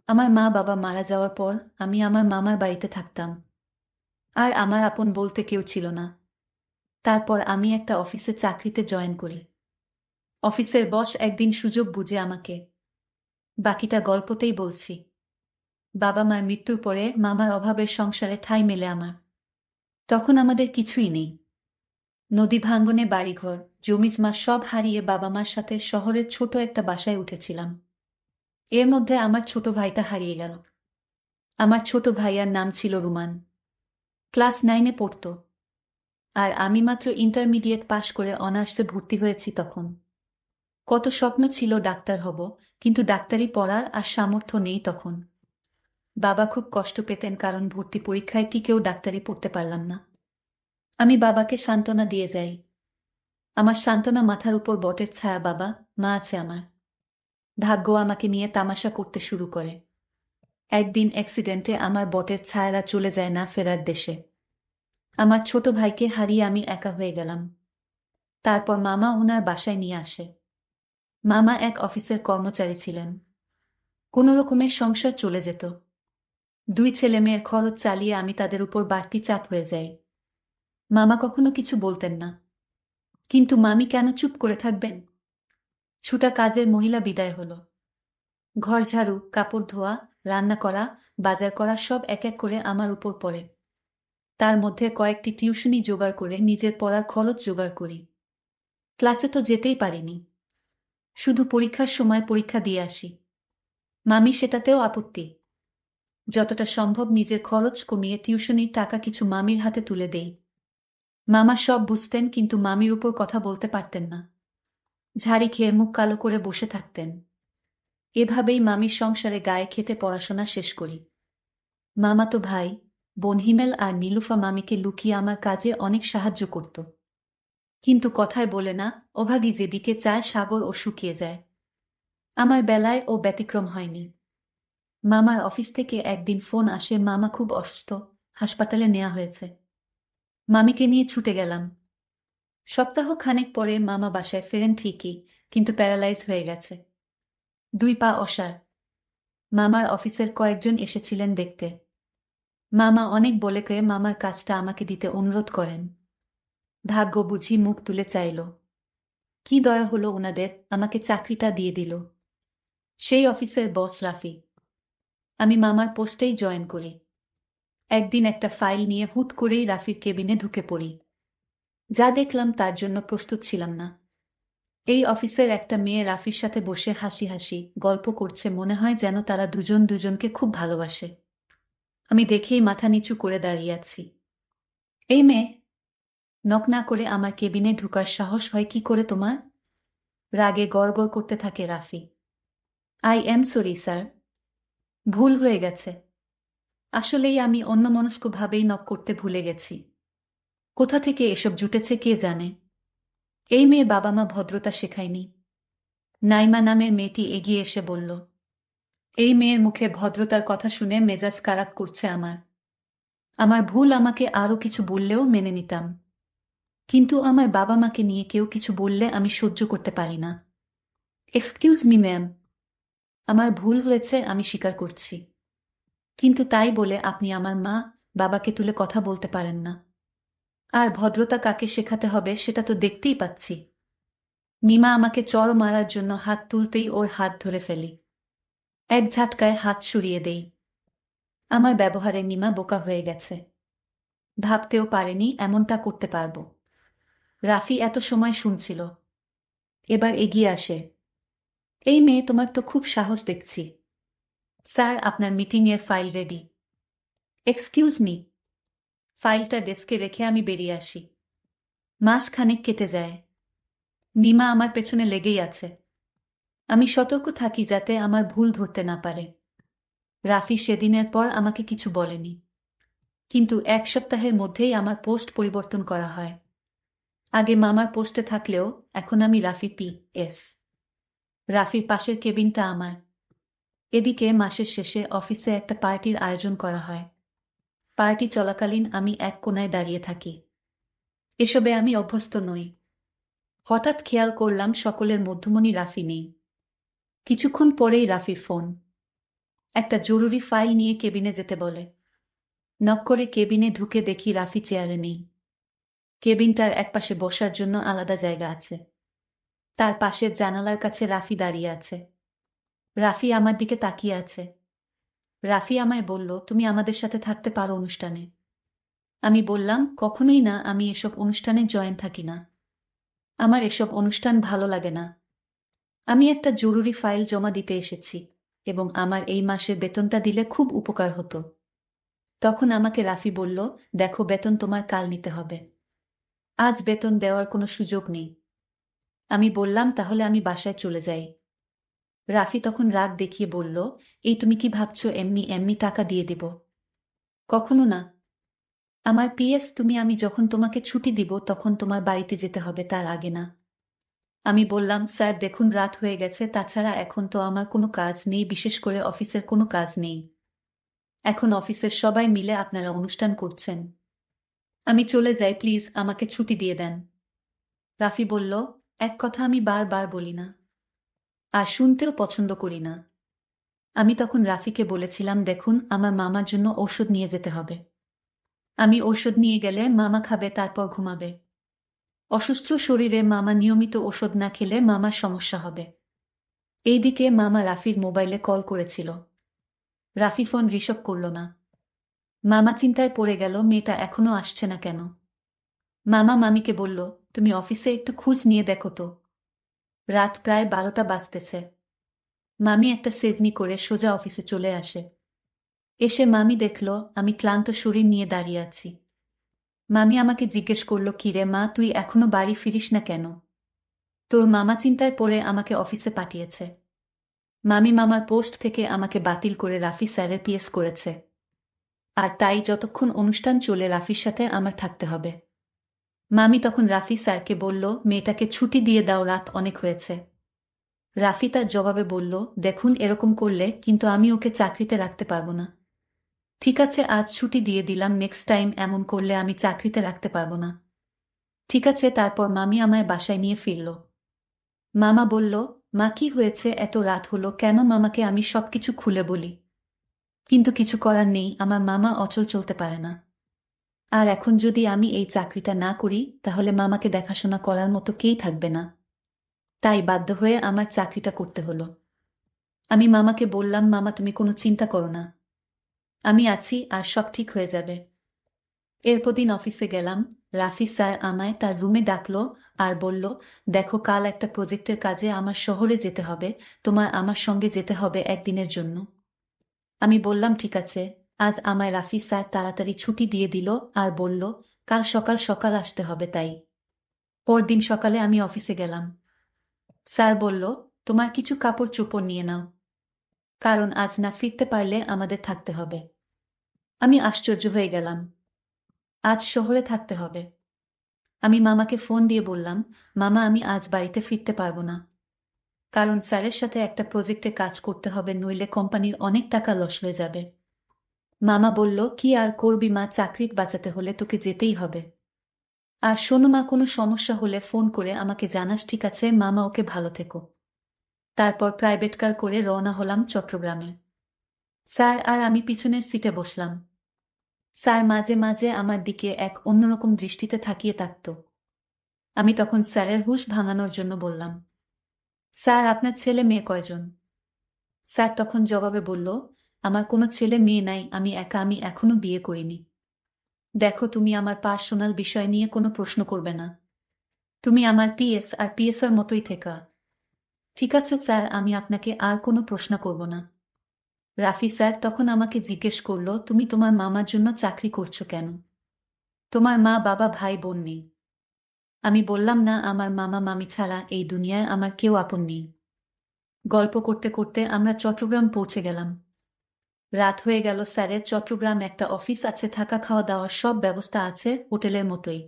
আমার মা বাবা মারা যাওয়ার পর আমি আমার মামার বাড়িতে থাকতাম। আর আমার আপন বলতে কেউ ছিল না। তারপর আমি একটা অফিসে চাকরিতে জয়েন করি। অফিসের বস একদিন সুযোগ বুঝে আমাকে, বাকিটা গল্পতেই বলছি। বাবা মার মৃত্যুর পরে মামার অভাবের সংসারে ঠাঁই মেলে আমার। তখন আমাদের কিছুই নেই। নদী ভাঙ্গনে বাড়িঘর, জমিজমা সব হারিয়ে বাবা মার সাথে শহরের ছোট একটা বাসায় উঠেছিলাম। এর মধ্যে আমার ছোট ভাইটা হারিয়ে গেল। আমার ছোট ভাইয়ার নাম ছিল রুমান। ক্লাস 9-এ পড়ত। আর আমি মাত্র ইন্টারমিডিয়েট পাশ করে অনার্সে ভর্তি হয়েছি তখন। কত স্বপ্ন ছিল ডাক্তার হব, কিন্তু ডাক্তারি পড়ার আর সামর্থ্য নেই তখন। বাবা খুব কষ্ট পেতেন কারণ ভর্তি পরীক্ষায় টিকেও ডাক্তারি পড়তে পারলাম না। আমি বাবাকে সান্ত্বনা দিয়ে যাই। আমার সান্ত্বনা মাথার উপর বটের ছায়া। বাবা মা আছে আমার। ভাগ্য আমাকে নিয়ে তামাশা করতে শুরু করে। একদিন অ্যাক্সিডেন্টে আমার বটের ছায়ারা চলে যায় না ফেরার দেশে। আমার ছোট ভাইকে হারিয়ে আমি একা হয়ে গেলাম। তারপর মামা ওনার বাসায় নিয়ে আসে। মামা এক অফিসের কর্মচারী ছিলেন। কোনো রকমের সংসার চলে যেত। দুই ছেলে মেয়ের খরচ চালিয়ে আমি তাদের উপর বাড়তি চাপ হয়ে যাই। মামা কখনো কিছু বলতেন না। কিন্তু মামি কেন চুপ করে থাকবেন? ছুটা কাজের মহিলা বিদায় হলো। ঘর ঝাড়ু, কাপড় ধোয়া, রান্না করা, বাজার করা সব এক এক করে আমার উপর পড়ে। তার মধ্যে কয়েকটি টিউশনি জোগাড় করে নিজের পড়ার খরচ জোগাড় করি। ক্লাসে তো যেতেই পারিনি। শুধু পরীক্ষার সময় পরীক্ষা দিয়ে আসি। মামি সেটাতেও আপত্তি। যতটা সম্ভব নিজের খরচ কমিয়ে টিউশনির টাকা কিছু মামির হাতে তুলে দেই। মামা সব বুঝতেন কিন্তু মামির উপর কথা বলতে পারতেন না। ঝাড়ি খেয়ে মুখ কালো করে বসে থাকতেন। এভাবেই মামির সংসারে গায়ে খেটে পড়াশোনা শেষ করি। মামাতো ভাই, বোন হিমেল আর নীলুফা মামিকে লুকিয়ে আমার কাজে অনেক সাহায্য করত। কিন্তু কথায় বলে না, অভাগী যেদিকে চায় সাগর ও শুকিয়ে যায়। আমার বেলায় ও ব্যতিক্রম হয়নি। মামার অফিস থেকে একদিন ফোন আসে মামা খুব অসুস্থ, হাসপাতালে নেওয়া হয়েছে। মামিকে নিয়ে ছুটে গেলাম। সপ্তাহ খানেক পরে মামা বাসায় ফেরেন ঠিকই, কিন্তু প্যারালাইজ হয়ে গেছে। দুই পা অসাড়। মামার অফিসের কয়েকজন এসেছিলেন দেখতে। মামা অনেক বলে কয়ে মামার কাজটা আমাকে দিতে অনুরোধ করেন। ভাগ্য বুঝি মুখ তুলে চাইল। কি দয়া হলো ওনাদের, আমাকে চাকরিটা দিয়ে দিল। সেই অফিসের বস রাফি। আমি মামার পোস্টেই জয়েন করি। একদিন একটা ফাইল নিয়ে হুট করেই রাফির কেবিনে ঢুকে পড়ি। যা দেখলাম তার জন্য প্রস্তুত ছিলাম না। এই অফিসের একটা মেয়ে রাফির সাথে বসে হাসি হাসি গল্প করছে, মনে হয় যেন তারা দুজন দুজনকে খুব ভালোবাসে। আমি দেখেই মাথা নিচু করে দাঁড়িয়ে আছি। এই মেয়ে, নক না করে আমার কেবিনে ঢুকার সাহস হয় কি করে তোমার? রাগে গড়গড় করতে থাকে Rafi. I am sorry sir, ভুল হয়ে গেছে। আসলেই আমি অন্যমনস্কভাবেই নক করতে ভুলে গেছি। কোথা থেকে এসব জুটেছে কে জানে। এই মেয়ে বাবা মা ভদ্রতা শেখায়নি। নাইমা নামের মেয়েটি এগিয়ে এসে বলল। এই মেয়ের মুখে ভদ্রতার কথা শুনে মেজাজ কারাক করছে আমার। আমার ভুল, আমাকে আরো কিছু বললেও মেনে নিতাম। কিন্তু আমার বাবা মাকে নিয়ে কেউ কিছু বললে আমি সহ্য করতে পারি না। এক্সকিউজ মি ম্যাম, আমার ভুল হয়েছে, আমি স্বীকার করছি। কিন্তু তাই বলে আপনি আমার মা বাবাকে তুলে কথা বলতে পারেন না। আর ভদ্রতা কাকে শেখাতে হবে সেটা তো দেখতেই পাচ্ছি। নিমা আমাকে চড় মারার জন্য হাত তুলতেই ওর হাত ধরে ফেলি। এক ঝাটকায় হাত সরিয়ে দেই। আমার ব্যবহারে নিমা বোকা হয়ে গেছে। ভাবতেও পারেনি এমনটা করতে পারবো। রাফি এত সময় শুনছিল। এবার এগিয়ে আসে। এই মেয়ে, তোমার তো খুব সাহস দেখছি। স্যার, আপনার মিটিংয়ের ফাইল রেডি। Excuse me. ফাইলটা ডেস্কে রেখে আমি বেরিয়ে আসি। মাস খানেক কেটে যায়। নিমা আমার পেছনে লেগেই আছে। আমি সতর্ক থাকি যাতে আমার ভুল ধরতে না পারে। রাফি সেদিনের পর আমাকে কিছু বলেনি। কিন্তু এক সপ্তাহের মধ্যেই আমার পোস্ট পরিবর্তন করা হয়। আগে মামার পোস্টে থাকলেও এখন আমি রাফি পি.এস। রাফির পাশের কেবিনটা আমার। এদিকে মাসের শেষে অফিসে একটা পার্টির আয়োজন করা হয়। পার্টি চলাকালীন আমি এক কোণায় দাঁড়িয়ে থাকি। এসবে আমি অভ্যস্ত নই। হঠাৎ খেয়াল করলাম সকলের মধ্যমণি রাফি নেই। কিছুক্ষণ পরেই রাফির ফোন। একটা জরুরি ফাইল নিয়ে কেবিনে যেতে বলে। নক করে কেবিনে ঢুকে দেখি রাফি চেয়ারে নেই। কেবিনটার একপাশে বসার জন্য আলাদা জায়গা আছে। তার পাশের জানালার কাছে রাফি দাঁড়িয়ে আছে। রাফি আমার দিকে তাকিয়ে আছে। রাফি আমায় বলল, তুমি আমাদের সাথে থাকতে পারো অনুষ্ঠানে। আমি বললাম, কখনোই না, আমি এসব অনুষ্ঠানে জয়েন থাকি না। আমার এসব অনুষ্ঠান ভালো লাগে না। আমি একটা জরুরি ফাইল জমা দিতে এসেছি এবং আমার এই মাসের বেতনটা দিলে খুব উপকার হতো। তখন আমাকে রাফি বলল, দেখো, বেতন তোমার কাল নিতে হবে। আজ বেতন দেওয়ার কোনো সুযোগ নেই। আমি বললাম, তাহলে আমি বাসায় চলে যাই। রাফি তখন রাগ দেখিয়ে বলল, এই তুমি কি ভাবছো এমনি এমনি টাকা দিয়ে দেব? কখনো না। আমার পিএস তুমি, আমি যখন তোমাকে ছুটি দিব তখন তোমার বাড়িতে যেতে হবে, তার আগে না। আমি বললাম, স্যার দেখুন, রাত হয়ে গেছে, তাছাড়া এখন তো আমার কোনো কাজ নেই, বিশেষ করে অফিসের কোনো কাজ নেই। এখন অফিসের সবাই মিলে আপনারা অনুষ্ঠান করছেন। আমি চলে যাই, প্লিজ আমাকে ছুটি দিয়ে দেন। রাফি বলল, এক কথা আমি বারবার বলি না, আর শুনতেও পছন্দ করি না। আমি তখন রাফিকে বলেছিলাম, দেখুন, আমার মামার জন্য ঔষধ নিয়ে যেতে হবে। আমি ঔষধ নিয়ে গেলে মামা খাবে, তারপর ঘুমাবে। অসুস্থ শরীরে মামা নিয়মিত ওষুধ না খেলে মামার সমস্যা হবে। এইদিকে মামা রাফির মোবাইলে কল করেছিল। রাফি ফোন রিসিভ করল না। মামা চিন্তায় পড়ে গেল, মেয়েটা এখনো আসছে না কেন। মামা মামিকে বলল, তুমি অফিসে একটু খোঁজ নিয়ে দেখো তো। রাত প্রায় 12টা বাজতেছে। মামি একটা সেজনি করে সোজা অফিসে চলে আসে। এসে মামি দেখল আমি ক্লান্ত শরীর নিয়ে দাঁড়িয়ে আছি। মামি আমাকে জিজ্ঞেস করল, কিরে মা, তুই এখনো বাড়ি ফিরিস না কেন? তোর মামা চিন্তায় পড়ে আমাকে অফিসে পাঠিয়েছে। মামি মামার পোস্ট থেকে আমাকে বাতিল করে রাফি স্যারের পিএস করেছে। আর তাই যতক্ষণ অনুষ্ঠান চলে রাফির সাথে আমার থাকতে হবে। মামি তখন রাফি স্যারকে বলল, মেয়েটাকে ছুটি দিয়ে দাও, রাত অনেক হয়েছে। রাফি তার জবাবে বলল, দেখুন, এরকম করলে কিন্তু আমি ওকে চাকরিতে রাখতে পারবো না। ঠিক আছে, আজ ছুটি দিয়ে দিলাম, নেক্সট টাইম এমন করলে আমি চাকরিতে রাখতে পারবো না। ঠিক আছে। তারপর মামি আমায় বাসায় নিয়ে ফিরল। মামা বলল, মা কি হয়েছে, এত রাত হলো কেন? মামাকে আমি সবকিছু খুলে বলি, কিন্তু কিছু করার নেই, আমার মামা অচল চলতে পারে না। আর এখন যদি আমি এই চাকরিটা না করি তাহলে মামাকে দেখাশোনা করার মতো কেই থাকবে না। তাই বাধ্য হয়ে আমার চাকরিটা করতে হলো। আমি মামাকে বললাম, মামা তুমি কোনো চিন্তা করো না, আমি আছি, আর সব ঠিক হয়ে যাবে। এরপর দিন অফিসে গেলাম। রাফি স্যার আমায় তার রুমে ডাকলো আর বলল, দেখো, কাল একটা প্রজেক্টের কাজে আমার শহরে যেতে হবে, তোমার আমার সঙ্গে যেতে হবে একদিনের জন্য। আমি বললাম, ঠিক আছে। আজ আমায় রাফি স্যার তাড়াতাড়ি ছুটি দিয়ে দিল আর বলল, কাল সকাল সকাল আসতে হবে। তাই পরদিন সকালে আমি অফিসে গেলাম। স্যার বলল, তোমার কিছু কাপড় চোপড় নিয়ে নাও, কারণ আজ না ফিরতে পারলে আমাদের থাকতে হবে। আমি আশ্চর্য হয়ে গেলাম, আজ শহরে থাকতে হবে? আমি মামাকে ফোন দিয়ে বললাম, মামা, আমি আজ বাড়িতে ফিরতে পারবো না, কারণ স্যারের সাথে একটা প্রজেক্টে কাজ করতে হবে, নইলে কোম্পানির অনেক টাকা লস হয়ে যাবে। মামা বলল, কি আর করবি মা, চাকরি বাঁচাতে হলে তোকে যেতেই হবে। আর শোনো মা, কোনো সমস্যা হলে ফোন করে আমাকে জানাস, ঠিক আছে? মামা, ওকে, ভালো থেকো। তারপর প্রাইভেট কার করে রওনা হলাম চট্টগ্রামে। স্যার আর আমি পিছনের সিটে বসলাম। স্যার মাঝে মাঝে আমার দিকে এক অন্যরকম দৃষ্টিতে তাকিয়ে থাকত। আমি তখন স্যারের হুঁশ ভাঙানোর জন্য বললাম, স্যার, আপনার ছেলে মেয়ে কয়জন? স্যার তখন জবাবে বলল, আমার কোনো ছেলে মেয়ে নাই, আমি একা, আমি এখনো বিয়ে করিনি। দেখো, তুমি আমার পার্সোনাল বিষয় নিয়ে কোনো প্রশ্ন করবে না। তুমি আমার পিএস আর পিএসআর মতোই থেকা। ঠিক আছে স্যার, আমি আপনাকে আর কোনো প্রশ্ন করব না। রাফি স্যার তখন আমাকে জিজ্ঞেস করল, তুমি তোমার মামার জন্য চাকরি করছো কেন? তোমার মা বাবা ভাই বোন নেই? আমি বললাম, না, আমার মামা মামি ছাড়া এই দুনিয়ায় আমার কেউ আপন নেই। গল্প করতে করতে আমরা চট্টগ্রাম পৌঁছে গেলাম। রাত হয়ে গেল। স্যারের চট্টগ্রাম একটা অফিস আছে, থাকা খাওয়া দাওয়ার সব ব্যবস্থা আছে হোটেলের মতোই।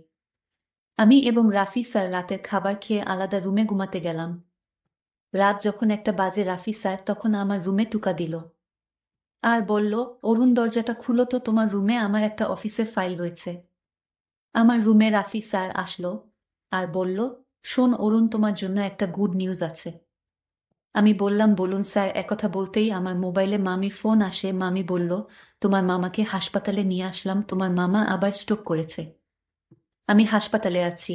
আমি এবং রাফি স্যার রাতের খাবার খেয়ে আলাদা রুমে ঘুমাতে গেলাম। রাত যখন একটা বাজে, রাফি স্যার তখন আমার রুমে টোকা দিল আর বলল, অরুণ, দরজাটা খুলো তো, তোমার রুমে আমার একটা অফিসের ফাইল রয়েছে। আমার রুমে রাফি স্যার আসলো আর বলল, শোন অরুণ, তোমার জন্য একটা গুড নিউজ আছে। আমি বললাম, বলুন স্যার। একথা বলতেই আমার মোবাইলে মামির ফোন আসে। মামি বলল, তোমার মামাকে হাসপাতালে নিয়ে আসলাম, তোমার মামা আবার স্ট্রোক করেছে। আমি হাসপাতালে আছি।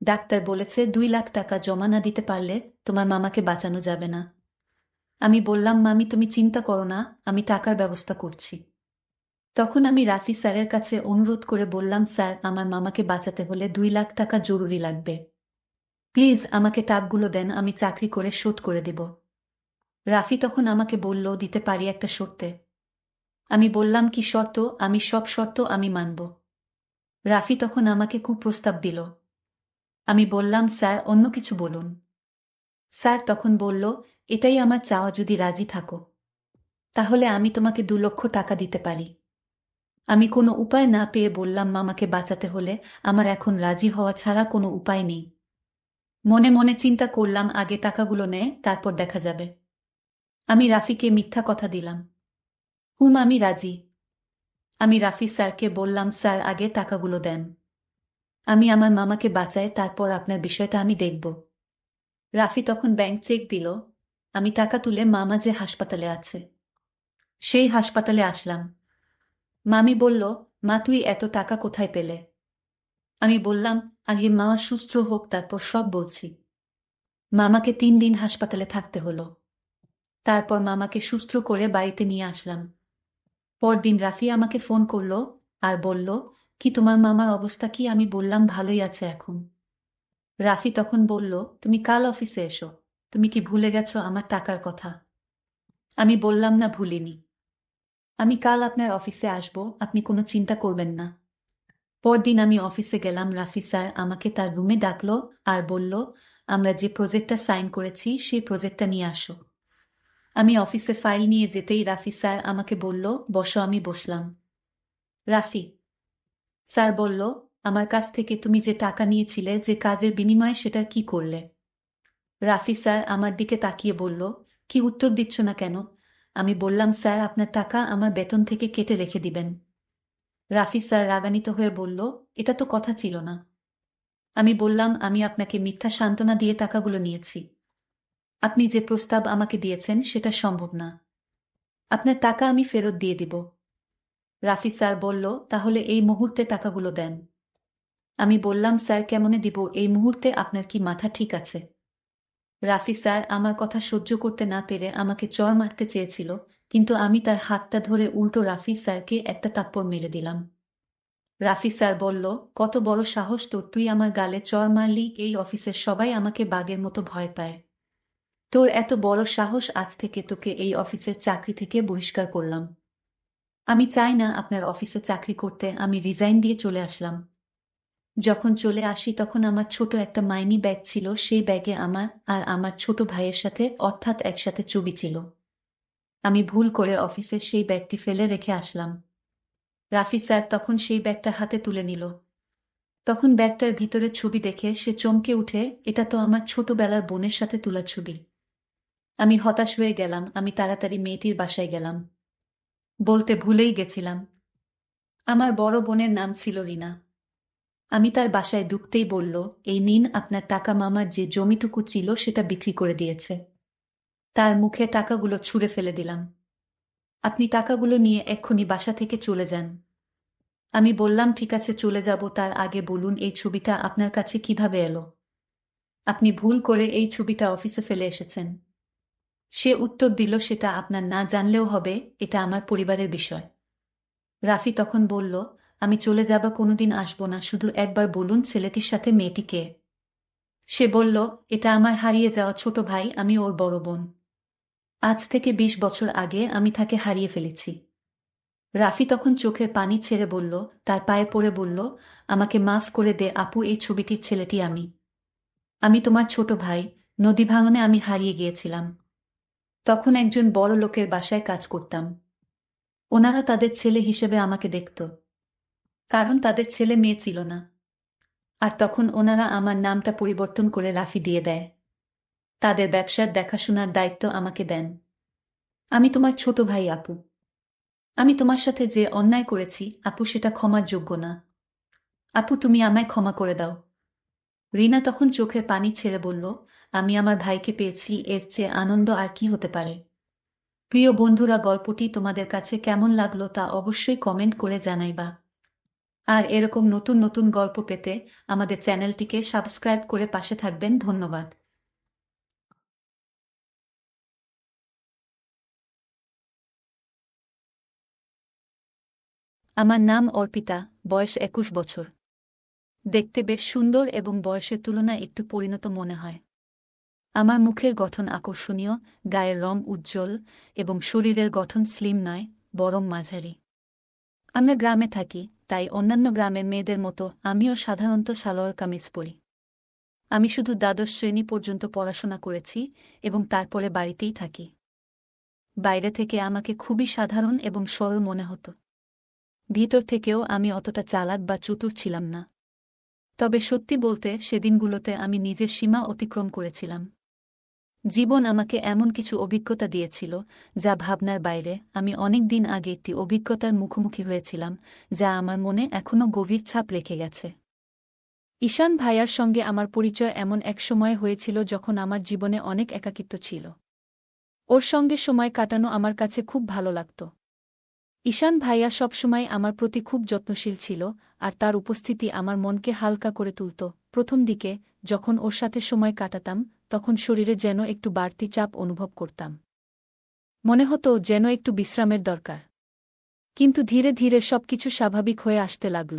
ডাক্তার বলেছে 2 লাখ টাকা জমা না দিতে পারলে তোমার মামাকে বাঁচানো যাবে না। আমি বললাম, মামি তুমি চিন্তা করো না, আমি টাকার ব্যবস্থা করছি। তখন আমি রাফি স্যারের কাছে অনুরোধ করে বললাম, স্যার আমার মামাকে বাঁচাতে হলে 2 লাখ টাকা জরুরি লাগবে। প্লিজ আমাকে টাকাগুলো দেন, আমি চাকরি করে শোধ করে দেব। রাফি তখন আমাকে বলল, দিতে পারি একটা শর্তে। আমি বললাম, কি শর্ত? আমি সব শর্ত আমি মানব। রাফি তখন আমাকে কুপ্রস্তাব দিল। আমি বললাম, স্যার অন্য কিছু বলুন। স্যার তখন বলল, এটাই আমার চাওয়া, যদি রাজি থাকো তাহলে আমি তোমাকে 2 লক্ষ টাকা দিতে পারি। আমি কোনো উপায় না পেয়ে বললাম, মামাকে বাঁচাতে হলে আমার এখন রাজি হওয়া ছাড়া কোনো উপায় নেই। মনে মনে চিন্তা করলাম, আগে টাকাগুলো নে, তারপর দেখা যাবে। আমি রাফিকে মিথ্যা কথা দিলাম। আমি রাজি। আমি রাফি স্যারকে বললাম, স্যার আগে টাকাগুলো দেন, আমি আমার মামাকে বাঁচাই, তারপর আপনার বিষয়টা আমি দেখব। রাফি তখন ব্যাংক চেক দিল। আমি টাকা তুলে মামা যে হাসপাতালে আছে সেই হাসপাতালে আসলাম। মামি বলল, মা তুই এত টাকা কোথায় পেলে? আমি বললাম, আগে মামা সুস্থ হোক তারপর সব বলছি। মামাকে 3 দিন হাসপাতালে থাকতে হলো। তারপর মামাকে সুস্থ করে বাড়িতে নিয়ে আসলাম। পরদিন রাফি আমাকে ফোন করলো আর বলল, কি তোমার মামার অবস্থা কি? আমি বললাম, ভালোই আছে এখন। রাফি তখন বলল, তুমি কাল অফিসে এসো। তুমি কি ভুলে গেছো আমার টাকার কথা? আমি বললাম, না ভুলিনি। আমি কাল আপনার অফিসে আসব, আপনি কোনো চিন্তা করবেন না। পরদিন আমি অফিসে গেলাম। রাফি স্যার আমাকে তার রুমে ডাকলো আর বলল, আমরা যে প্রজেক্টটা সাইন করেছি সেই প্রজেক্টটা নিয়ে আসো। আমি অফিসে ফাইল নিয়ে যেতেই রাফি স্যার আমাকে বলল, বসো। আমি বসলাম। রাফি স্যার বলল, আমার কাছ থেকে তুমি যে টাকা নিয়েছিলে, যে কাজের বিনিময়ে, সেটা কি করলে? রাফি স্যার আমার দিকে তাকিয়ে বলল, কি উত্তর দিচ্ছ না কেন? আমি বললাম, স্যার আপনার টাকা আমার বেতন থেকে কেটে রেখে দিবেন। রাফি স্যার রাগান্বিত হয়ে বলল, এটা তো কথা ছিল না। আমি বললাম, আমি আপনাকে মিথ্যা সান্ত্বনা দিয়ে টাকাগুলো নিয়েছি। আপনি যে প্রস্তাব আমাকে দিয়েছেন সেটা সম্ভব না। আপনার টাকা আমি ফেরত দিয়ে দিব। রাফি স্যার বলল, তাহলে এই মুহূর্তে টাকাগুলো দেন। আমি বললাম, স্যার কেমনে দিব এই মুহূর্তে? আপনার কি মাথা ঠিক আছে? রাফি স্যার আমার কথা সহ্য করতে না পেরে আমাকে চড় মারতে চেয়েছিল, কিন্তু আমি তার হাতটা ধরে উল্টো রাফি স্যারকে একটা থাপ্পড় মেরে দিলাম। রাফি স্যার বলল, কত বড় সাহস তোর, তুই আমার গালে চড় মারলি? এই অফিসের সবাই আমাকে বাঘের মতো ভয় পায়। তোর এত বড় সাহস, আজ থেকে তোকে এই অফিসের চাকরি থেকে বহিষ্কার করলাম। আমি চাই না আপনার অফিসে চাকরি করতে। আমি রিজাইন দিয়ে চলে আসলাম। যখন চলে আসি তখন আমার ছোট একটা মাইনি ব্যাগ ছিল, সেই ব্যাগে আমার আর আমার ছোট ভাইয়ের সাথে, অর্থাৎ একসাথে ছবি ছিল। আমি ভুল করে অফিসে সেই ব্যাগটি ফেলে রেখে আসলাম। রাফি স্যার তখন সেই ব্যাগটা হাতে তুলে নিল। তখন ব্যাগটার ভিতরে ছবি দেখে সে চমকে উঠে, এটা তো আমার ছোটবেলার বোনের সাথে তোলা ছবি। আমি হতাশ হয়ে গেলাম। আমি তাড়াতাড়ি মেয়েটির বাসায় গেলাম। বলতে ভুলেই গেছিলাম, আমার বড় বোনের নাম ছিল রিনা। আমি তার বাসায় ঢুকতেই বলল, এই নিন আপনার টাকা, মামার যে জমিটুকু ছিল সেটা বিক্রি করে দিয়েছে। তার মুখে টাকাগুলো ছুঁড়ে ফেলে দিলাম। আপনি টাকাগুলো নিয়ে এক্ষুনি বাসা থেকে চলে যান। আমি বললাম, ঠিক আছে চলে যাব, তার আগে বলুন এই ছবিটা আপনার কাছে কিভাবে এলো? আপনি ভুল করে এই ছবিটা অফিসে ফেলে এসেছেন। সে উত্তর দিল, সেটা আপনার না জানলেও হবে, এটা আমার পরিবারের বিষয়। রাফি তখন বলল, আমি চলে যাব, কোনোদিন আসবো না, শুধু একবার বলুন ছেলেটির সাথে মেয়েটি কে? সে বলল, এটা আমার হারিয়ে যাওয়া ছোট ভাই, আমি ওর বড় বোন। আজ থেকে 20 বছর আগে আমি তাকে হারিয়ে ফেলেছি। রাফি তখন চোখের পানি ছেড়ে বলল, তার পায়ে পড়ে বলল, আমাকে মাফ করে দে আপু, এই ছবিটির ছেলেটি আমি। আমি তোমার ছোট ভাই। নদী ভাঙনে আমি হারিয়ে গিয়েছিলাম। তখন একজন বড় লোকের বাসায় কাজ করতাম। ওনারা তাদের ছেলে হিসেবে আমাকে দেখত, কারণ তাদের ছেলে মেয়ে ছিল না। আর তখন ওনারা আমার নামটা পরিবর্তন করে রাফি দিয়ে দেয়। তাদের ব্যবসার দেখাশোনার দায়িত্ব আমাকে দেন। আমি তোমার ছোট ভাই আপু। আমি তোমার সাথে যে অন্যায় করেছি আপু, সেটা ক্ষমার যোগ্য না। আপু তুমি আমায় ক্ষমা করে দাও। রিনা তখন চোখের পানি ছেড়ে বলল, আমি আমার ভাইকে পেয়েছি, এর চেয়ে আনন্দ আর কি হতে পারে। প্রিয় বন্ধুরা, গল্পটি তোমাদের কাছে কেমন লাগলো তা অবশ্যই কমেন্ট করে জানাইবা। আর এরকম নতুন নতুন গল্প পেতে আমাদের চ্যানেলটিকে সাবস্ক্রাইব করে পাশে থাকবেন। ধন্যবাদ। আমার নাম অর্পিতা, বয়স 21 বছর। দেখতে বেশ সুন্দর এবং বয়সের তুলনায় একটু পরিণত মনে হয়। আমার মুখের গঠন আকর্ষণীয়, গায়ের রং উজ্জ্বল এবং শরীরের গঠন স্লিম নয়, বরং মাঝারি। আমরা গ্রামে থাকি, তাই অন্যান্য গ্রামের মেয়েদের মতো আমিও সাধারণত সালোয়ার কামিজ পরি। আমি শুধু দ্বাদশ শ্রেণী পর্যন্ত পড়াশোনা করেছি এবং তারপরে বাড়িতেই থাকি। বাইরে থেকে আমাকে খুবই সাধারণ এবং সরল মনে হতো। ভিতর থেকেও আমি অতটা চালাক বা চতুর ছিলাম না। তবে সত্যি বলতে, সেদিনগুলোতে আমি নিজের সীমা অতিক্রম করেছিলাম। জীবন আমাকে এমন কিছু অভিজ্ঞতা দিয়েছিল যা ভাবনার বাইরে। আমি অনেক দিন আগে একটি অভিজ্ঞতার মুখোমুখি হয়েছিলাম যা আমার মনে এখনও গভীর ছাপ রেখে গেছে। ঈশান ভাইয়ার সঙ্গে আমার পরিচয় এমন এক সময় হয়েছিল যখন আমার জীবনে অনেক একাকিত্ব ছিল। ওর সঙ্গে সময় কাটানো আমার কাছে খুব ভালো লাগত। ঈশান ভাইয়া সবসময় আমার প্রতি খুব যত্নশীল ছিল, আর তার উপস্থিতি আমার মনকে হালকা করে তুলত। প্রথম দিকে যখন ওর সাথে সময় কাটাতাম, তখন শরীরে যেন একটু বাড়তি চাপ অনুভব করতাম। মনে হতো যেন একটু বিশ্রামের দরকার। কিন্তু ধীরে ধীরে সবকিছু স্বাভাবিক হয়ে আসতে লাগল।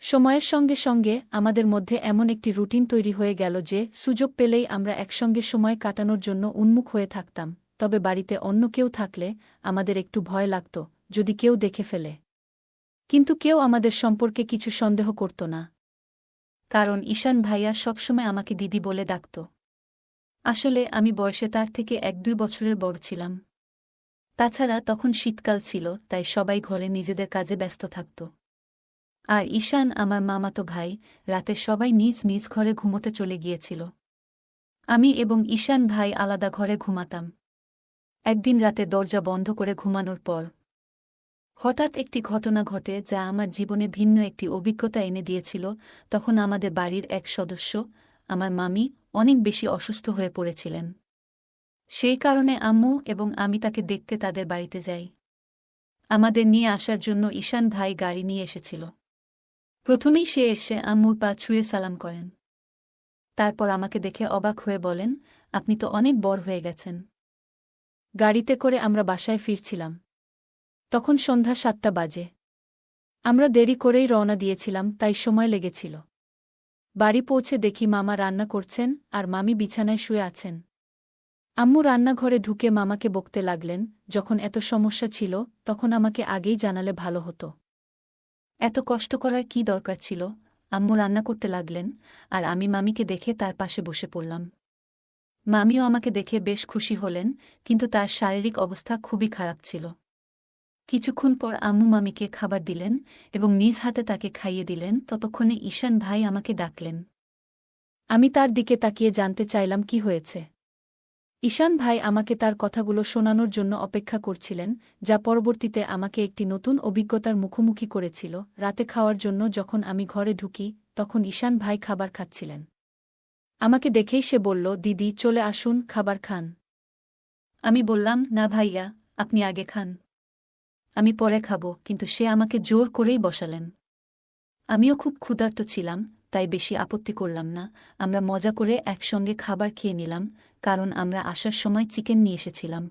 সময়ের সঙ্গে সঙ্গে আমাদের মধ্যে এমন একটি রুটিন তৈরি হয়ে গেল যে সুযোগ পেলেই আমরা একসঙ্গে সময় কাটানোর জন্য উন্মুখ হয়ে থাকতাম। তবে বাড়িতে অন্য কেউ থাকলে আমাদের একটু ভয় লাগত, যদি কেউ দেখে ফেলে। কিন্তু কেউ আমাদের সম্পর্কে কিছু সন্দেহ করত না, কারণ ঈশান ভাইয়া সবসময় আমাকে দিদি বলে ডাকত। আসলে আমি বয়সে তার থেকে 1-2 বছরের বড় ছিলাম। তাছাড়া তখন শীতকাল ছিল, তাই সবাই ঘরে নিজেদের কাজে ব্যস্ত থাকত। আর ঈশান আমার মামাতো ভাই, রাতে সবাই নিজ নিজ ঘরে ঘুমোতে চলে গিয়েছিল। আমি এবং ঈশান ভাই আলাদা ঘরে ঘুমাতাম। একদিন রাতে দরজা বন্ধ করে ঘুমানোর পর হঠাৎ একটি ঘটনা ঘটে যা আমার জীবনে ভিন্ন একটি অভিজ্ঞতা এনে দিয়েছিল। তখন আমাদের বাড়ির এক সদস্য, আমার মামি, অনেক বেশি অসুস্থ হয়ে পড়েছিলেন। সেই কারণে আম্মু এবং আমি তাকে দেখতে তাদের বাড়িতে যাই। আমাদের নিয়ে আসার জন্য ঈশান ভাই গাড়ি নিয়ে এসেছিল। প্রথমেই সে এসে আম্মুর পা ছুঁয়ে সালাম করেন। তারপর আমাকে দেখে অবাক হয়ে বলেন, আপনি তো অনেক বড় হয়ে গেছেন। গাড়িতে করে আমরা বাসায় ফিরছিলাম। তখন সন্ধ্যা 7টা বাজে। আমরা দেরি করেই রওনা দিয়েছিলাম, তাই সময় লেগেছিল। বাড়ি পৌঁছে দেখি মামা রান্না করছেন আর মামি বিছানায় শুয়ে আছেন। আম্মু রান্নাঘরে ঢুকে মামাকে বকতে লাগলেন, যখন এত সমস্যা ছিল তখন আমাকে আগেই জানালে ভালো হতো। এত কষ্ট করার কী দরকার ছিল? আম্মু রান্না করতে লাগলেন, আর আমি মামিকে দেখে তার পাশে বসে পড়লাম। মামিও আমাকে দেখে বেশ খুশি হলেন, কিন্তু তার শারীরিক অবস্থা খুবই খারাপ ছিল। কিছুক্ষণ পর আম্মু মামিকে খাবার দিলেন এবং নিজ হাতে তাকে খাইয়ে দিলেন। ততক্ষণে ঈশান ভাই আমাকে ডাকলেন। আমি তার দিকে তাকিয়ে জানতে চাইলাম কি হয়েছে। ঈশান ভাই আমাকে তার কথাগুলো শোনানোর জন্য অপেক্ষা করছিলেন, যা পরবর্তীতে আমাকে একটি নতুন অভিজ্ঞতার মুখোমুখি করেছিল। রাতে খাওয়ার জন্য যখন আমি ঘরে ঢুকি, তখন ঈশান ভাই খাবার খাচ্ছিলেন। আমাকে দেখেই সে বলল, দিদি চলে আসুন, খাবার খান। আমি বললাম, না ভাইয়া, আপনি আগে খান, আমি পরে খাব। কিন্তু সে আমাকে জোর করেই বসালেন। আমিও খুব ক্ষুধার্ত ছিলাম, তাই বেশি আপত্তি করলাম না। আমরা মজা করে একসঙ্গে খাবার খেয়ে নিলাম, কারণ আমরা আসার সময় চিকেন নিয়ে এসেছিলাম।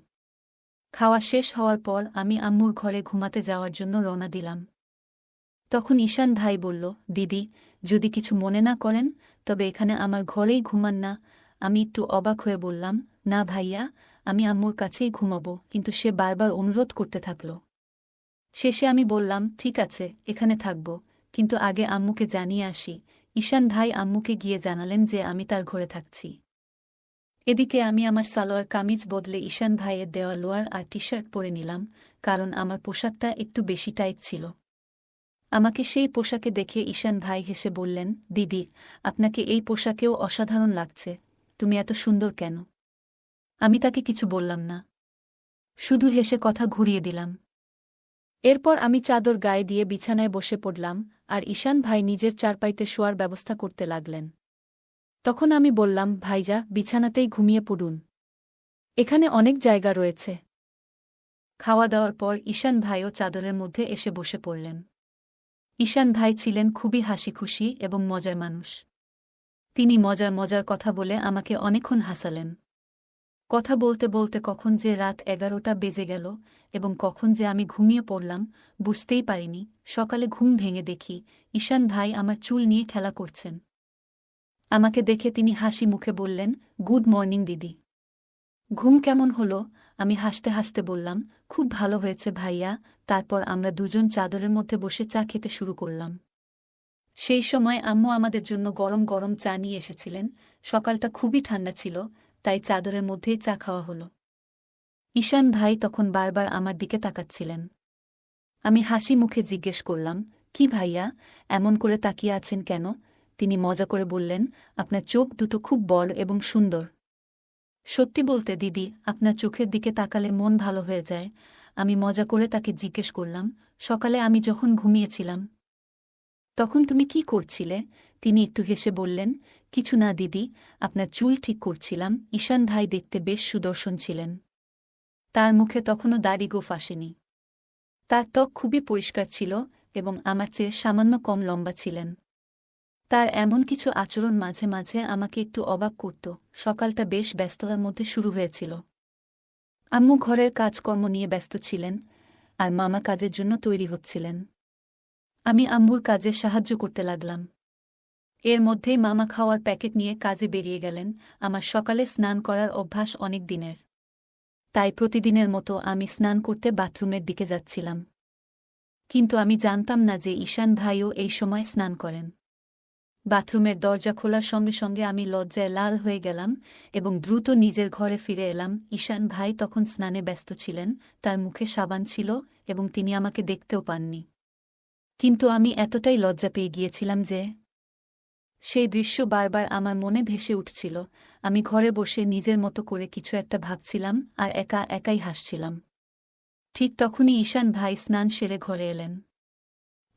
খাওয়া শেষ হওয়ার পর আমি আম্মুর ঘরে ঘুমাতে যাওয়ার জন্য রওনা দিলাম। তখন ঈশান ভাই বলল, দিদি, যদি কিছু মনে না করেন তবে এখানে আমার ঘরেই ঘুমান না। আমি একটু অবাক হয়ে বললাম, না ভাইয়া, আমি আম্মুর কাছেই ঘুমাবো। কিন্তু সে বারবার অনুরোধ করতে থাকল। শেষে আমি বললাম, ঠিক আছে, এখানে থাকব, কিন্তু আগে আম্মুকে জানিয়ে আসি। ঈশান ভাই আম্মুকে গিয়ে জানালেন যে আমি তার ঘরে থাকছি। এদিকে আমি আমার সালোয়ার কামিজ বদলে ঈশান ভাইয়ের দেওয়া লোয়ার আর টি শার্ট পরে নিলাম, কারণ আমার পোশাকটা একটু বেশি টাইট ছিল। আমাকে সেই পোশাকে দেখে ঈশান ভাই হেসে বললেন, দিদি, আপনাকে এই পোশাকেও অসাধারণ লাগছে, তুমি এত সুন্দর কেন? আমি তাকে কিছু বললাম না, শুধু হেসে কথা ঘুরিয়ে দিলাম। এরপর আমি চাদর গায়ে দিয়ে বিছানায় বসে পড়লাম, আর ঈশান ভাই নিজের চারপাইতে শোয়ার ব্যবস্থা করতে লাগলেন। তখন আমি বললাম, ভাইজা, বিছানাতেই ঘুমিয়ে পড়ুন, এখানে অনেক জায়গা রয়েছে। খাওয়া দাওয়ার পর ঈশান ভাইও চাদরের মধ্যে এসে বসে পড়লেন। ঈশান ভাই ছিলেন খুবই হাসিখুশি এবং মজার মানুষ। তিনি মজার মজার কথা বলে আমাকে অনেকক্ষণ হাসালেন। কথা বলতে বলতে কখন যে রাত 11টা বেজে গেল এবং কখন যে আমি ঘুমিয়ে পড়লাম বুঝতেই পারিনি। সকালে ঘুম ভেঙে দেখি ঈশান ভাই আমার চুল নিয়ে খেলা করছেন। আমাকে দেখে তিনি হাসি মুখে বললেন, গুড মর্নিং দিদি। ঘুম কেমন হলো? আমি হাসতে হাসতে বললাম, খুব ভালো হয়েছে ভাইয়া। তারপর আমরা দুজন চাদরের মধ্যে বসে চা খেতে শুরু করলাম। সেই সময় আম্মু আমাদের জন্য গরম গরম চা নিয়ে এসেছিলেন। সকালটা খুবই ঠান্ডা ছিল, তাই চাদরের মধ্যেই চা খাওয়া হলো। ঈশান ভাই তখন বারবার আমার দিকে তাকাচ্ছিলেন। আমি হাসি মুখে জিজ্ঞেস করলাম, কি ভাইয়া, এমন করে তাকিয়ে আছেন কেন? তিনি মজা করে বললেন, আপনার চোখ দুটো খুব বড় এবং সুন্দর। সত্যি বলতে দিদি, আপনার চোখের দিকে তাকালে মন ভালো হয়ে যায়। আমি মজা করে তাকে জিজ্ঞেস করলাম, সকালে আমি যখন ঘুমিয়েছিলাম তখন তুমি কি করছিলে? তিনি একটু হেসে বললেন, কিছু না দিদি, আপনার চুল ঠিক করছিলাম। ঈশান ভাই দেখতে বেশ সুদর্শন ছিলেন। তার মুখে তখনও দাড়ি গোঁফ আসেনি। তার ত্বক খুবই পরিষ্কার ছিল এবং আমার চেয়ে সামান্য কম লম্বা ছিলেন। তার এমন কিছু আচরণ মাঝে মাঝে আমাকে একটু অবাক করত। সকালটা বেশ ব্যস্ততার মধ্যে শুরু হয়েছিল। আম্মু ঘরের কাজকর্ম নিয়ে ব্যস্ত ছিলেন আর মামা কাজের জন্য তৈরি হচ্ছিলেন। আমি আম্মুর কাজে সাহায্য করতে লাগলাম। এর মধ্যেই মামা খাওয়ার প্যাকেট নিয়ে কাজে বেরিয়ে গেলেন। আমার সকালে স্নান করার অভ্যাস অনেক দিনের, তাই প্রতিদিনের মতো আমি স্নান করতে বাথরুমের দিকে যাচ্ছিলাম। কিন্তু আমি জানতাম না যে ঈশান ভাইও এই সময় স্নান করেন। বাথরুমের দরজা খোলার সঙ্গে সঙ্গে আমি লজ্জায় লাল হয়ে গেলাম এবং দ্রুত নিজের ঘরে ফিরে এলাম। ঈশান ভাই তখন স্নানে ব্যস্ত ছিলেন, তার মুখে সাবান ছিল এবং তিনি আমাকে দেখতেও পাননি। কিন্তু আমি এতটাই লজ্জা পেয়ে গিয়েছিলাম যে সেই দৃশ্য বারবার আমার মনে ভেসে উঠছিল। আমি ঘরে বসে নিজের মতো করে কিছু একটা ভাবছিলাম আর একা একাই হাসছিলাম। ঠিক তখনই ঈশান ভাই স্নান সেরে ঘরে এলেন।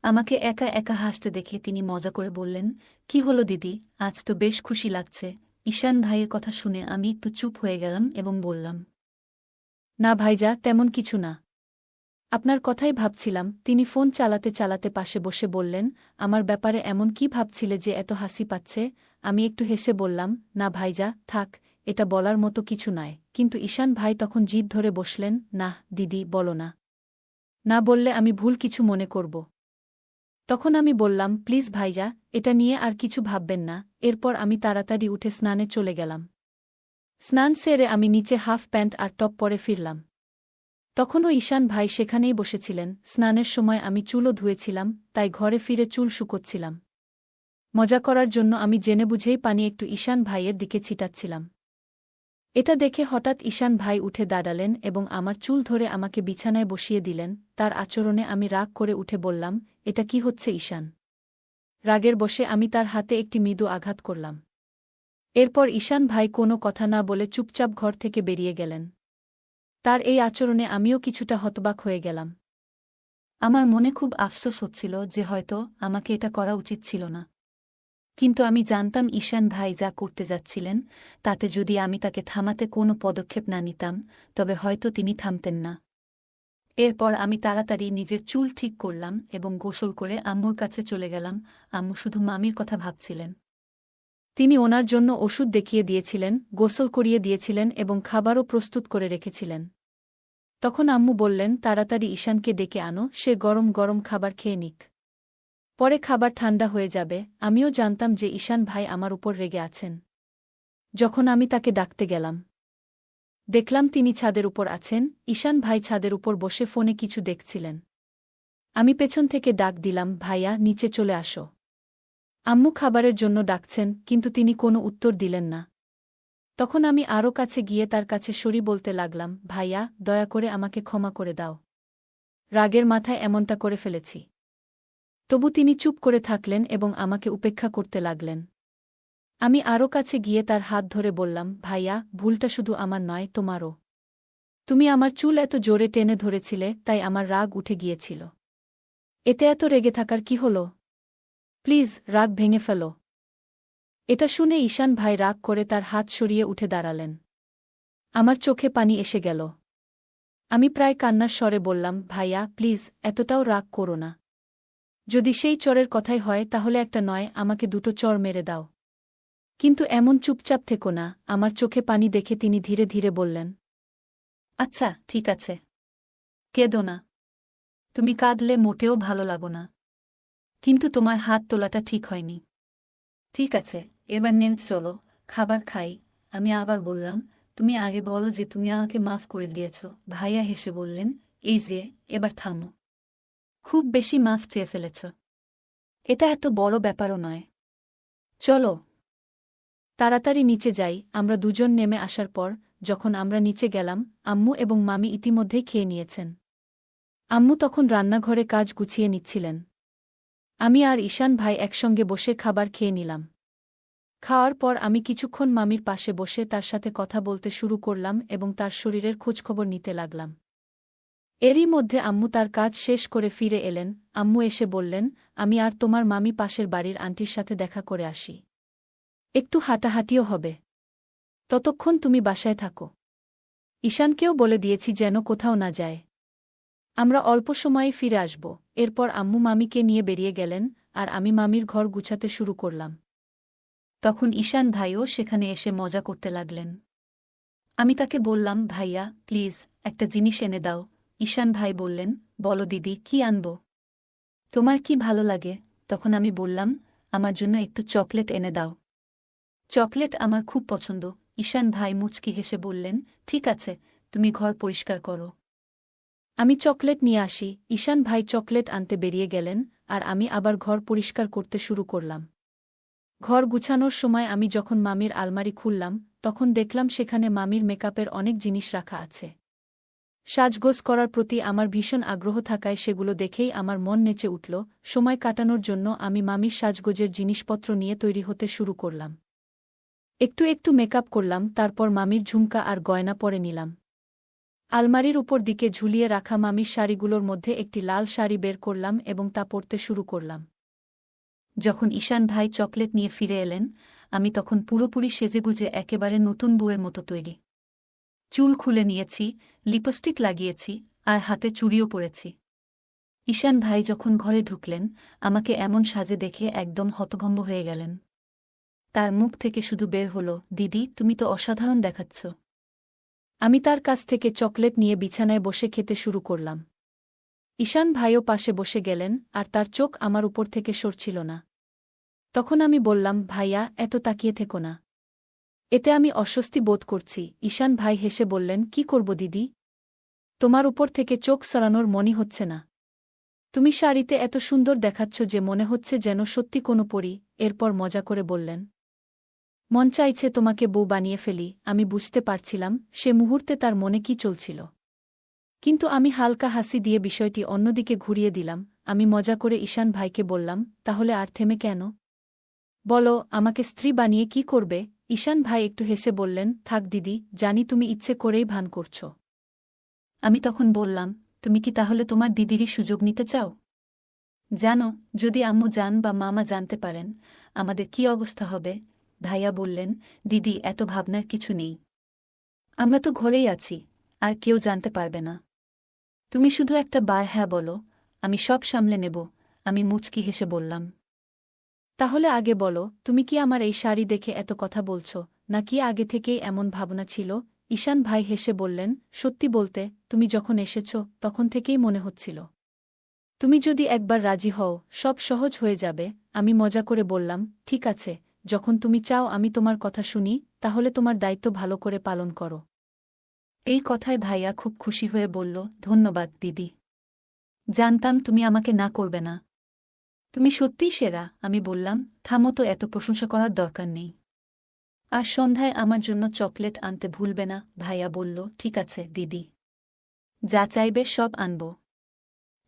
আমাকে একা একা হাসতে দেখে তিনি মজা করে বললেন, কি হলো দিদি, আজ তো বেশ খুশি লাগছে। ঈশান ভাইয়ের কথা শুনে আমি একটু চুপ হয়ে গেলাম এবং বললাম, না ভাইজা, তেমন কিছু না, আপনার কথাই ভাবছিলাম। তিনি ফোন চালাতে চালাতে পাশে বসে বললেন, আমার ব্যাপারে এমন কি ভাবছিলে যে এত হাসি পাচ্ছে? আমি একটু হেসে বললাম, না ভাইজা, থাক, এটা বলার মতো কিছু নয়। কিন্তু ঈশান ভাই তখন জিদ ধরে বসলেন, না দিদি, বলো না, না বললে আমি ভুল কিছু মনে করব। তখন আমি বললাম, প্লিজ ভাইজা, এটা নিয়ে আর কিছু ভাববেন না। এরপর আমি তাড়াতাড়ি উঠে স্নানে চলে গেলাম। স্নান সেরে আমি নিচে হাফ প্যান্ট আর টপ পরে ফিরলাম। তখনও ঈশান ভাই সেখানেই বসেছিলেন। স্নানের সময় আমি চুলও ধুয়েছিলাম, তাই ঘরে ফিরে চুল শুকোচ্ছিলাম। মজা করার জন্য আমি জেনেবুঝেই পানি একটু ঈশান ভাইয়ের দিকে ছিটাচ্ছিলাম। এটা দেখে হঠাৎ ঈশান ভাই উঠে দাঁড়ালেন এবং আমার চুল ধরে আমাকে বিছানায় বসিয়ে দিলেন। তার আচরণে আমি রাগ করে উঠে বললাম, এটা কি হচ্ছে ঈশান? রাগের বশে আমি তার হাতে একটি মৃদু আঘাত করলাম। এরপর ঈশান ভাই কোনো কথা না বলে চুপচাপ ঘর থেকে বেরিয়ে গেলেন। তার এই আচরণে আমিও কিছুটা হতবাক হয়ে গেলাম। আমার মনে খুব আফসোস হচ্ছিল যে হয়তো আমাকে এটা করা উচিত ছিল না। কিন্তু আমি জানতাম ঈশান ভাই যা করতে যাচ্ছিলেন তাতে যদি আমি তাকে থামাতে কোনো পদক্ষেপ না নিতাম তবে হয়তো তিনি থামতেন না। এরপর আমি তাড়াতাড়ি নিজের চুল ঠিক করলাম এবং গোসল করে আম্মুর কাছে চলে গেলাম। আম্মু শুধু মামির কথা ভাবছিলেন। তিনি ওনার জন্য ওষুধ দেখিয়ে দিয়েছিলেন, গোসল করিয়ে দিয়েছিলেন এবং খাবারও প্রস্তুত করে রেখেছিলেন। তখন আম্মু বললেন, তাড়াতাড়ি ঈশানকে ডেকে আনো, সে গরম গরম খাবার খেয়ে নিক। পরে খাবার ঠান্ডা হয়ে যাবে। আমিও জানতাম যে ঈশান ভাই আমার উপর রেগে আছেন। যখন আমি তাকে ডাকতে গেলাম, দেখলাম তিনি ছাদের উপর আছেন। ঈশান ভাই ছাদের উপর বসে ফোনে কিছু দেখছিলেন। আমি পেছন থেকে ডাক দিলাম, ভাইয়া, নিচে চলে আসো। আম্মু খাবারের জন্য ডাকছেন, কিন্তু তিনি কোনো উত্তর দিলেন না। তখন আমি আরও কাছে গিয়ে তার কাছে সরি বলতে লাগলাম, ভাইয়া, দয়া করে আমাকে ক্ষমা করে দাও। রাগের মাথায় এমনটা করে ফেলেছি। তবু তিনি চুপ করে থাকলেন এবং আমাকে উপেক্ষা করতে লাগলেন। আমি আরও কাছে গিয়ে তার হাত ধরে বললাম, ভাইয়া, ভুলটা শুধু আমার নয়, তোমারও। তুমি আমার চুল এত জোরে টেনে ধরেছিলে, তাই আমার রাগ উঠে গিয়েছিল। এতে এত রেগে থাকার কি হলো? প্লিজ, রাগ ভেঙে ফেলো। এটা শুনে ঈশান ভাই রাগ করে তার হাত সরিয়ে উঠে দাঁড়ালেন। আমার চোখে পানি এসে গেল। আমি প্রায় কান্নার স্বরে বললাম, ভাইয়া প্লিজ এতটাও রাগ করো না। যদি সেই চরের কথাই হয় তাহলে একটা নয়, আমাকে দুটো চর মেরে দাও। কিন্তু এমন চুপচাপ থেকো না। আমার চোখে পানি দেখে তিনি ধীরে ধীরে বললেন, আচ্ছা ঠিক আছে, কেঁদো না। তুমি কাঁদলে মোটেও ভালো লাগো না। কিন্তু তোমার হাত তোলাটা ঠিক হয়নি। ঠিক আছে, এবার নেন, চলো খাবার খাই। আমি আবার বললাম, তুমি আগে বলো যে তুমি আমাকে মাফ করে দিয়েছ। ভাইয়া হেসে বললেন, এই যে, এবার থামো। খুব বেশি মাফ চেয়ে ফেলেছ। এটা এত বড় ব্যাপারও নয়। চলো। তাড়াতাড়ি নিচে যাই। আমরা দুজন নেমে আসার পর যখন আমরা নিচে গেলাম, আম্মু এবং মামি ইতিমধ্যেই খেয়ে নিয়েছেন। আম্মু তখন রান্নাঘরে কাজ গুছিয়ে নিচ্ছিলেন। আমি আর ঈশান ভাই একসঙ্গে বসে খাবার খেয়ে নিলাম। খাওয়ার পর আমি কিছুক্ষণ মামির পাশে বসে তার সাথে কথা বলতে শুরু করলাম এবং তার শরীরের খোঁজখবর নিতে লাগলাম। এরই মধ্যে আম্মু তার কাজ শেষ করে ফিরে এলেন। আম্মু এসে বললেন, আমি আর তোমার মামি পাশের বাড়ির আন্টির সাথে দেখা করে আসি। একটু হাঁটাহাঁটিও হবে। ততক্ষণ তুমি বাসায় থাকো। ঈশানকেও বলে দিয়েছি যেন কোথাও না যায়। আমরা অল্প সময়ে ফিরে আসব। এরপর আম্মু মামিকে নিয়ে বেরিয়ে গেলেন আর আমি মামির ঘর গুছাতে শুরু করলাম। তখন ঈশান ভাইও সেখানে এসে মজা করতে লাগলেন। আমি তাকে বললাম, ভাইয়া প্লিজ একটা জিনিস এনে দাও। ঈশান ভাই বললেন, বলো দিদি, কি আনব? তোমার কি ভালো লাগে? তখন আমি বললাম, আমার জন্য একটু চকলেট এনে দাও। চকলেট আমার খুব পছন্দ। ঈশান ভাই মুচকি হেসে বললেন, ঠিক আছে, তুমি ঘর পরিষ্কার করো। আমি চকলেট নিয়ে আসি। ঈশান ভাই চকলেট আনতে বেরিয়ে গেলেন আর আমি আবার ঘর পরিষ্কার করতে শুরু করলাম। ঘর গুছানোর সময় আমি যখন মামির আলমারি খুললাম, তখন দেখলাম সেখানে মামির মেকআপের অনেক জিনিস রাখা আছে। সাজগোজ করার প্রতি আমার ভীষণ আগ্রহ থাকায় সেগুলো দেখেই আমার মন নেচে উঠল। সময় কাটানোর জন্য আমি মামির সাজগোজের জিনিসপত্র নিয়ে তৈরি হতে শুরু করলাম। একটু একটু মেকআপ করলাম, তারপর মামির ঝুমকা আর গয়না পরে নিলাম। আলমারির উপর দিকে ঝুলিয়ে রাখা মামির শাড়িগুলোর মধ্যে একটি লাল শাড়ি বের করলাম এবং তা পরতে শুরু করলাম। যখন ঈশান ভাই চকলেট নিয়ে ফিরে এলেন, আমি তখন পুরোপুরি সেজেগুজে একেবারে নতুন বউয়ের মতো তৈরি। চুল খুলে নিয়েছি, লিপস্টিক লাগিয়েছি, আর হাতে চুড়িও পরেছি। ঈশান ভাই যখন ঘরে ঢুকলেন, আমাকে এমন সাজে দেখে একদম হতভম্ব হয়ে গেলেন। তার মুখ থেকে শুধু বের হলো, দিদি তুমি তো অসাধারণ দেখাচ্ছ। আমি তার কাছ থেকে চকলেট নিয়ে বিছানায় বসে খেতে শুরু করলাম। ঈশান ভাইও পাশে বসে গেলেন আর তার চোখ আমার উপর থেকে সরছিল না। তখন আমি বললাম, ভাইয়া এত তাকিয়ে থেকো না। এতে আমি অস্বস্তি বোধ করছি। ঈশান ভাই হেসে বললেন, কি করব দিদি? তোমার উপর থেকে চোখ সরানোর মনই হচ্ছে না। তুমি শাড়িতে এত সুন্দর দেখাচ্ছ যে মনে হচ্ছে যেন সত্যি কোনো পরী। এরপর মজা করে বললেন, মন চাইছে তোমাকে বউ বানিয়ে ফেলি। আমি বুঝতে পারছিলাম সে মুহূর্তে তার মনে কি চলছিল। কিন্তু আমি হালকা হাসি দিয়ে বিষয়টি অন্যদিকে ঘুরিয়ে দিলাম। আমি মজা করে ঈশান ভাইকে বললাম, তাহলে আর থেমে কেন? বলো, আমাকে স্ত্রী বানিয়ে কি করবে? ঈশান ভাই একটু হেসে বললেন, থাক দিদি, জানি তুমি ইচ্ছে করেই ভান করছ। আমি তখন বললাম, তুমি কি তাহলে তোমার দিদিরই সুযোগ নিতে চাও? জানো, যদি আম্মু জান বা মামা জানতে পারেন, আমাদের কি অবস্থা হবে? ভাইয়া বললেন, দিদি এত ভাবনার কিছু নেই। আমরা তো ঘরেই আছি, আর কেউ জানতে পারবে না। তুমি শুধু একটা বার হ্যাঁ বলো, আমি সব সামলে নেব। আমি মুচকি হেসে বললাম। তাহলে আগে বলো, তুমি কি আমার এই শাড়ি দেখে এত কথা বলছ, নাকি আগে থেকেই এমন ভাবনা ছিল? ঈশান ভাই হেসে বললেন, সত্যি বলতে, তুমি যখন এসেছ তখন থেকেই মনে হচ্ছিল। তুমি যদি একবার রাজি হও, সব সহজ হয়ে যাবে। আমি মজা করে বললাম, ঠিক আছে, যখন তুমি চাও আমি তোমার কথা শুনি, তাহলে তোমার দায়িত্ব ভালো করে পালন করো। এই কথায় ভাইয়া খুব খুশি হয়ে বলল, ধন্যবাদ দিদি। জানতাম তুমি আমাকে না করবে না। তুমি সত্যিই সেরা। আমি বললাম, থামো তো, এত প্রশংসা করার দরকার নেই। আর সন্ধ্যায় আমার জন্য চকলেট আনতে ভুলবে না। ভাইয়া বলল, ঠিক আছে দিদি, যা চাইবে সব আনব।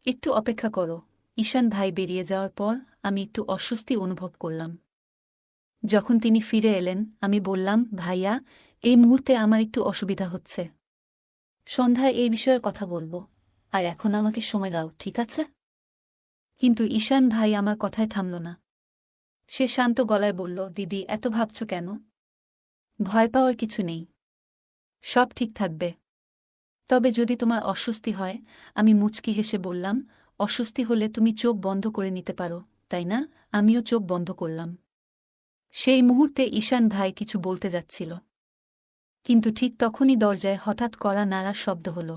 একটু অপেক্ষা করো। ঈশান ভাই বেরিয়ে যাওয়ার পর আমি একটু অস্বস্তি অনুভব করলাম। যখন তিনি ফিরে এলেন, আমি বললাম, ভাইয়া এই মুহূর্তে আমার একটু অসুবিধা হচ্ছে। সন্ধ্যায় এই বিষয়ে কথা বলবো, আর এখন আমাকে সময় দাও, ঠিক আছে? কিন্তু ঈশান ভাই আমার কথায় থামল না। সে শান্ত গলায় বলল, দিদি এত ভাবছ কেন? ভয় পাওয়ার কিছু নেই, সব ঠিক থাকবে। তবে যদি তোমার অস্বস্তি হয়। আমি মুচকি হেসে বললাম, অস্বস্তি হলে তুমি চোখ বন্ধ করে নিতে পারো, তাই না? আমিও চোখ বন্ধ করলাম। সেই মুহূর্তে ঈশান ভাই কিছু বলতে যাচ্ছিল, কিন্তু ঠিক তখনই দরজায় হঠাৎ কড়া নাড়ার শব্দ হল।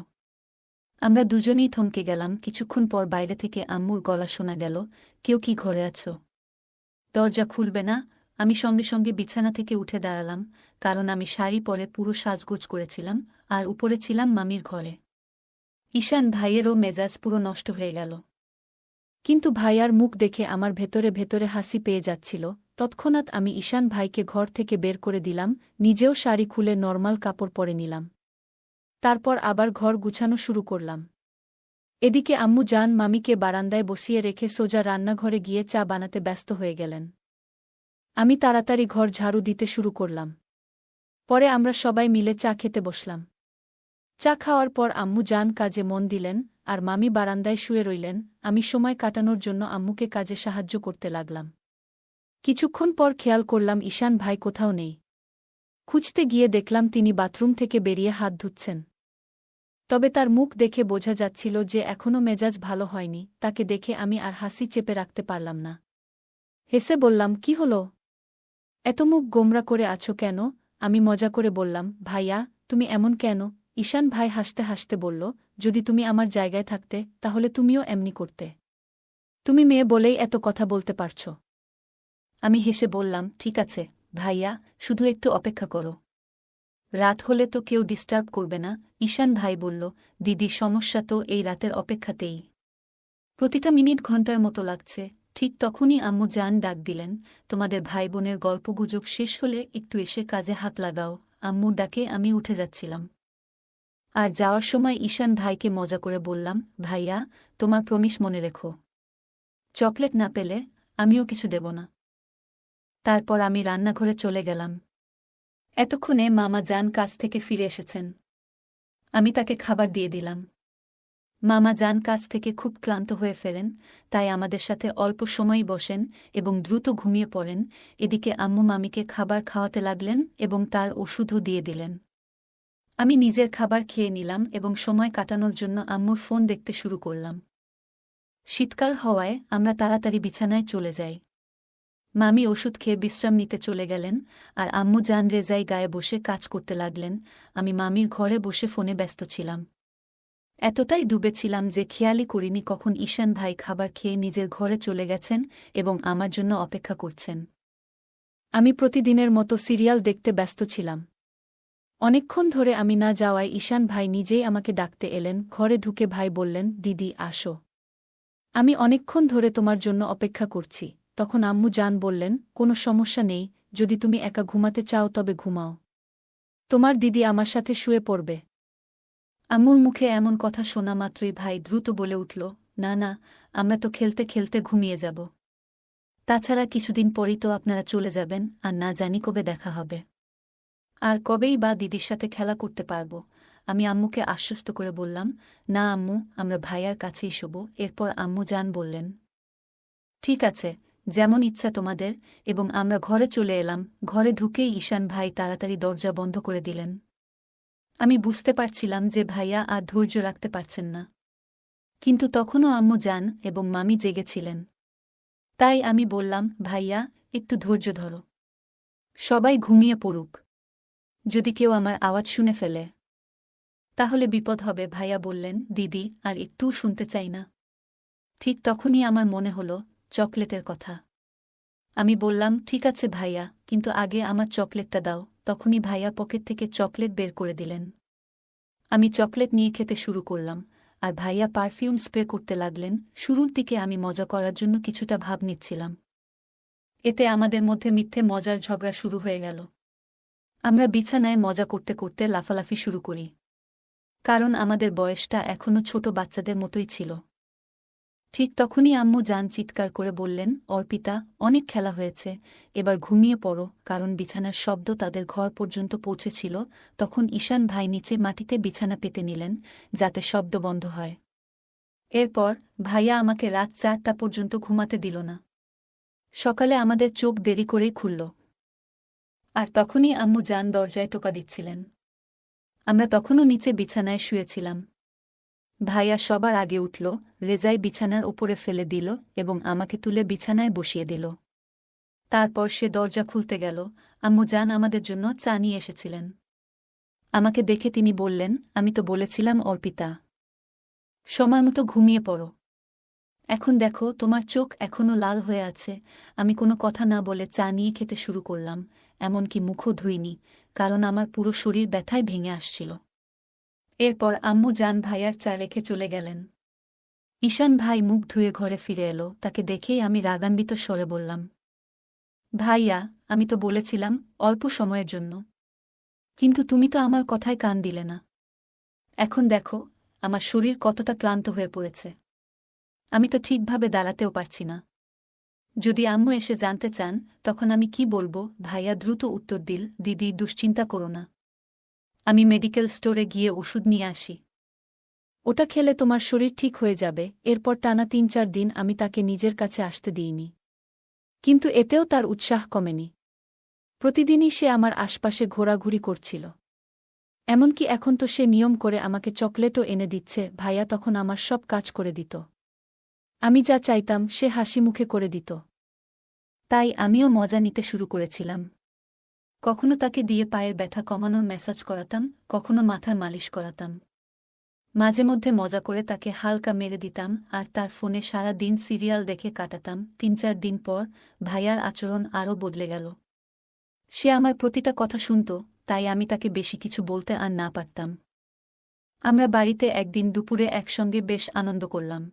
আমরা দুজনেই থমকে গেলাম। কিছুক্ষণ পর বাইরে থেকে আম্মুর গলা শোনা গেল, কেউ কি ঘরে আছো? দরজা খুলবে না? আমি সঙ্গে সঙ্গে বিছানা থেকে উঠে দাঁড়ালাম, কারণ আমি শাড়ি পরে পুরো সাজগোজ করেছিলাম, আর উপরে ছিলাম মামির ঘরে। ঈশান ভাইয়েরও মেজাজ পুরো নষ্ট হয়ে গেল। কিন্তু ভাইয়ার মুখ দেখে আমার ভেতরে ভেতরে হাসি পেয়ে যাচ্ছিল। তৎক্ষণাৎ আমি ঈশান ভাইকে ঘর থেকে বের করে দিলাম, নিজেও শাড়ি খুলে নরমাল কাপড় পরে নিলাম। তারপর আবার ঘর গুছানো শুরু করলাম। এদিকে আম্মু জান মামিকে বারান্দায় বসিয়ে রেখে সোজা রান্নাঘরে গিয়ে চা বানাতে ব্যস্ত হয়ে গেলেন। আমি তাড়াতাড়ি ঘর ঝাড়ু দিতে শুরু করলাম। পরে আমরা সবাই মিলে চা খেতে বসলাম। চা খাওয়ার পর আম্মু জান কাজে মন দিলেন, আর মামি বারান্দায় শুয়ে রইলেন। আমি সময় কাটানোর জন্য আম্মুকে কাজে সাহায্য করতে লাগলাম। কিছুক্ষণ পর খেয়াল করলাম ঈশান ভাই কোথাও নেই। খুঁজতে গিয়ে দেখলাম তিনি বাথরুম থেকে বেরিয়ে হাত ধুচ্ছেন। তবে তার মুখ দেখে বোঝা যাচ্ছিল যে এখনও মেজাজ ভালো হয়নি। তাকে দেখে আমি আর হাসি চেপে রাখতে পারলাম না। হেসে বললাম, কি হলো? এত মুখ গোমরা করে আছো কেন? আমি মজা করে বললাম, ভাইয়া তুমি এমন কেন? ঈশান ভাই হাসতে হাসতে বলল, যদি তুমি আমার জায়গায় থাকতে তাহলে তুমিও এমনি করতে। তুমি মেয়ে বলেই এত কথা বলতে পারছ। আমি হেসে বললাম, ঠিক আছে ভাইয়া, শুধু একটু অপেক্ষা করো। রাত হলে তো কেউ ডিস্টার্ব করবে না। ঈশান ভাই বলল, দিদি সমস্যা তো এই রাতের অপেক্ষাতেই। প্রতিটা মিনিট ঘন্টার মতো লাগছে। ঠিক তখনই আম্মু জান ডাক দিলেন, তোমাদের ভাই বোনের গল্পগুজব শেষ হলে একটু এসে কাজে হাত লাগাও। আম্মুর ডাকে আমি উঠে যাচ্ছিলাম। আর যাওয়ার সময় ঈশান ভাইকে মজা করে বললাম, ভাইয়া তোমার প্রমিস মনে রেখো। চকলেট না পেলে আমিও কিছু দেব না। তারপর আমি রান্নাঘরে চলে গেলাম। এতক্ষণে মামা জান কাজ থেকে ফিরে এসেছেন। আমি তাকে খাবার দিয়ে দিলাম। মামা জান কাজ থেকে খুব ক্লান্ত হয়ে ফেলেন, তাই আমাদের সাথে অল্প সময়ই বসেন এবং দ্রুত ঘুমিয়ে পড়েন। এদিকে আম্মু মামিকে খাবার খাওয়াতে লাগলেন এবং তার ওষুধও দিয়ে দিলেন। আমি নিজের খাবার খেয়ে নিলাম এবং সময় কাটানোর জন্য আম্মুর ফোন দেখতে শুরু করলাম। শীতকাল হওয়ায় আমরা তাড়াতাড়ি বিছানায় চলে যাই। মামি ওষুধ খেয়ে বিশ্রাম নিতে চলে গেলেন, আর আম্মু জান রেজাই গায়ে বসে কাজ করতে লাগলেন। আমি মামির ঘরে বসে ফোনে ব্যস্ত ছিলাম। এতটাই ডুবেছিলাম যে খেয়ালই করিনি কখন ঈশান ভাই খাবার খেয়ে নিজের ঘরে চলে গেছেন এবং আমার জন্য অপেক্ষা করছেন। আমি প্রতিদিনের মতো সিরিয়াল দেখতে ব্যস্ত ছিলাম। অনেকক্ষণ ধরে আমি না যাওয়ায় ঈশান ভাই নিজেই আমাকে ডাকতে এলেন। ঘরে ঢুকে ভাই বললেন, দিদি আসো, আমি অনেকক্ষণ ধরে তোমার জন্য অপেক্ষা করছি। তখন আম্মু জান বললেন, কোনো সমস্যা নেই, যদি তুমি একা ঘুমাতে চাও তবে ঘুমাও, তোমার দিদি আমার সাথে শুয়ে পড়বে। আম্মুর মুখে এমন কথা শোনা মাত্রই ভাই দ্রুত বলে উঠল, না না, আমরা তো খেলতে খেলতে ঘুমিয়ে যাব। তাছাড়া কিছুদিন পরই তো আপনারা চলে যাবেন, আর না জানি কবে দেখা হবে। আর কবেই বা দিদির সাথে খেলা করতে পারব। আমি আম্মুকে আশ্বস্ত করে বললাম, না আম্মু, আমরা ভাইয়ার কাছেই শোব। এরপর আম্মু জান বললেন, ঠিক আছে, যেমন ইচ্ছা তোমাদের। এবং আমরা ঘরে চলে এলাম। ঘরে ঢুকেই ঈশান ভাই তাড়াতাড়ি দরজা বন্ধ করে দিলেন। আমি বুঝতে পারছিলাম যে ভাইয়া আর ধৈর্য রাখতে পারছেন না। কিন্তু তখনও আম্মু জান এবং মামি জেগেছিলেন। তাই আমি বললাম, ভাইয়া একটু ধৈর্য ধরো, সবাই ঘুমিয়ে পড়ুক। যদি কেউ আমার আওয়াজ শুনে ফেলে তাহলে বিপদ হবে। ভাইয়া বললেন, দিদি আর একটুও শুনতে চাই না। ঠিক তখনই আমার মনে হলো চকলেটের কথা। আমি বললাম, ঠিক আছে ভাইয়া, কিন্তু আগে আমার চকলেটটা দাও। তখনই ভাইয়া পকেট থেকে চকলেট বের করে দিলেন। আমি চকলেট নিয়ে খেতে শুরু করলাম, আর ভাইয়া পারফিউম স্প্রে করতে লাগলেন। শুরুর দিকে আমি মজা করার জন্য কিছুটা ভাব নিচ্ছিলাম। এতে আমাদের মধ্যে মিথ্যে মজার ঝগড়া শুরু হয়ে গেল। আমরা বিছানায় মজা করতে করতে লাফালাফি শুরু করি, কারণ আমাদের বয়সটা এখনও ছোট বাচ্চাদের মতোই ছিল। ঠিক তখনই আম্মু জান চিৎকার করে বললেন, অর্পিতা, অনেক খেলা হয়েছে, এবার ঘুমিয়ে পড়ো। কারণ বিছানার শব্দ তাদের ঘর পর্যন্ত পৌঁছেছিল। তখন ঈশান ভাই নিচে মাটিতে বিছানা পেতে নিলেন, যাতে শব্দ বন্ধ হয়। এরপর ভাইয়া আমাকে রাত 4টা পর্যন্ত ঘুমাতে দিল না। সকালে আমাদের চোখ দেরি করেই খুলল। আর তখনই আম্মু জান দরজায় টোকা দিচ্ছিলেন। আমরা তখনও নিচে বিছানায় শুয়েছিলাম। ভাইয়া সবার আগে উঠল, রেজাই বিছানার উপরে ফেলে দিল এবং আমাকে তুলে বিছানায় বসিয়ে দিল। তারপর সে দরজা খুলতে গেল। আম্মু জান আমাদের জন্য চা নিয়ে এসেছিলেন। আমাকে দেখে তিনি বললেন, আমি তো বলেছিলাম অর্পিতা, সময়মতো ঘুমিয়ে পড়ো। এখন দেখো তোমার চোখ এখনো লাল হয়ে আছে। আমি কোনো কথা না বলে চা নিয়ে খেতে শুরু করলাম, এমনকি মুখও ধুইনি, কারণ আমার পুরো শরীর ব্যথায় ভেঙে আসছিল। এরপর আম্মু জান ভাইয়ার চা রেখে চলে গেলেন। ঈশান ভাই মুখ ধুয়ে ঘরে ফিরে এলো। তাকে দেখেই আমি রাগান্বিত স্বরে বললাম, ভাইয়া, আমি তো বলেছিলাম অল্প সময়ের জন্য, কিন্তু তুমি তো আমার কথায় কান দিলে না। এখন দেখো আমার শরীর কতটা ক্লান্ত হয়ে পড়েছে। আমি তো ঠিকভাবে দাঁড়াতেও পারছি না। যদি আম্মু এসে জানতে চান তখন আমি কি বলবো? ভাইয়া দ্রুত উত্তর দিল, দিদি দুশ্চিন্তা করো না, আমি মেডিকেল স্টোরে গিয়ে ওষুধ নিয়ে আসি। ওটা খেলে তোমার শরীর ঠিক হয়ে যাবে। এরপর টানা ৩-৪ দিন আমি তাকে নিজের কাছে আসতে দিইনি, কিন্তু এতেও তার উৎসাহ কমেনি। প্রতিদিনই সে আমার আশপাশে ঘোরাঘুরি করছিল। এমনকি এখন তো সে নিয়ম করে আমাকে চকলেটও এনে দিচ্ছে। ভাইয়া তখন আমার সব কাজ করে দিত। আমি যা চাইতাম সে হাসি মুখে করে দিত। তাই আমিও মজা নিতে শুরু করেছিলাম। কখনো তাকে দিয়ে পায়ের ব্যথা কমানোর ম্যাসাজ করাতাম, কখনো মাথার মালিশ করাতাম। মাঝে মধ্যে মজা করে তাকে হালকা মেরে দিতাম আর তার ফোনে সারা দিন সিরিয়াল দেখে কাটাতাম। ৩-৪ দিন পর ভাইয়ার আচরণ আরও বদলে গেল। সে আমার প্রতিটা কথা শুনত, তাই আমি তাকে বেশি কিছু বলতে আর না পারতাম। আমরা বাড়িতে একদিন দুপুরে একসঙ্গে বেশ আনন্দ করলাম।